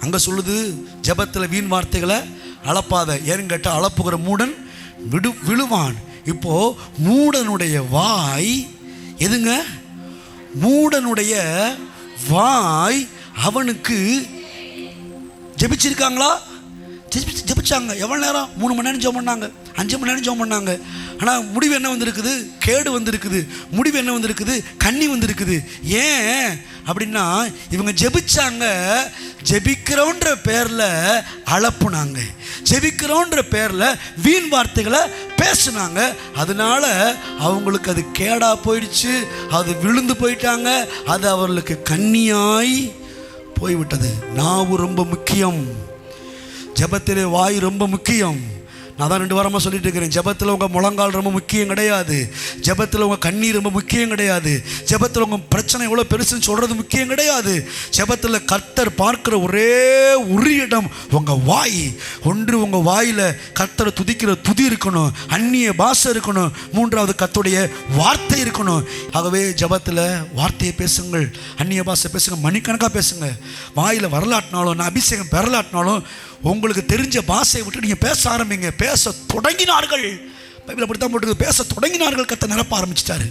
அங்கே சொல்லுது, ஜெபத்தில் வீண் வார்த்தைகளை அளப்பாத. ஏன்னு கேட்டால் அளப்புகிற மூடன் விழுவான். இப்போ மூடனுடைய வாய் எதுங்க? மூடனுடைய வாய் அவனுக்கு. ஜெபிச்சிருக்காங்களா? ஜெபிச்சாங்க. எவ்வளோ நேரம்? 3 மணி நேரம் ஜெபம் பண்ணாங்க, 5 மணி நேரம் ஜெபம் பண்ணாங்க. ஆனால் முடிவு என்ன வந்திருக்குது? கேடு வந்திருக்குது. முடிவு என்ன வந்திருக்குது? கண்ணி வந்திருக்குது. ஏன் அப்படின்னா இவங்க ஜெபிச்சாங்க, ஜெபிக்கிறோன்ற பேரில் அளப்புனாங்க, ஜெபிக்கிறோன்ற பேரில் வீண் வார்த்தைகளை பேசுனாங்க. அதனால அவங்களுக்கு அது கேடா போயிடுச்சு, அது விழுந்து போயிட்டாங்க, அது அவர்களுக்கு கண்ணியாய் போய்விட்டது. நாவு ரொம்ப முக்கியம், ஜெபத்திலே வாய் ரொம்ப முக்கியம். நான் தான் 2 வாரமாக சொல்லிட்டு இருக்கிறேன். ஜெபத்தில் உங்கள் முழங்கால் ரொம்ப முக்கியம் கிடையாது, ஜெபத்தில் உங்கள் கண்ணீர் ரொம்ப முக்கியம் கிடையாது, ஜெபத்தில் உங்கள் பிரச்சனை எவ்வளோ பெருசுன்னு சொல்கிறது முக்கியம் கிடையாது. ஜெபத்தில் கர்த்தர் பார்க்குற ஒரே இடம் உங்கள் வாய். ஒன்று, உங்கள் வாயில் கர்த்தரை துதிக்கிற துதி இருக்கணும், அந்நிய பாஷை இருக்கணும், 3வது கர்த்தருடைய வார்த்தை இருக்கணும். ஆகவே ஜெபத்தில் வார்த்தையை பேசுங்கள், அந்நிய பாஷை பேசுங்க, மணிக்கணக்காக பேசுங்க. வாயில் வரலாட்டினாலும், நான் அபிஷேகம் பெறலாட்டினாலும் உங்களுக்கு தெரிஞ்ச பாஷையை விட்டு நீங்கள் பேச ஆரம்பிங்க. பேச தொடங்கினார்கள். பைபிள் அப்படித்தான் போட்டு, பேச தொடங்கினார்கள். கர்த்தர் நிரப்ப ஆரம்பிச்சிட்டாரு.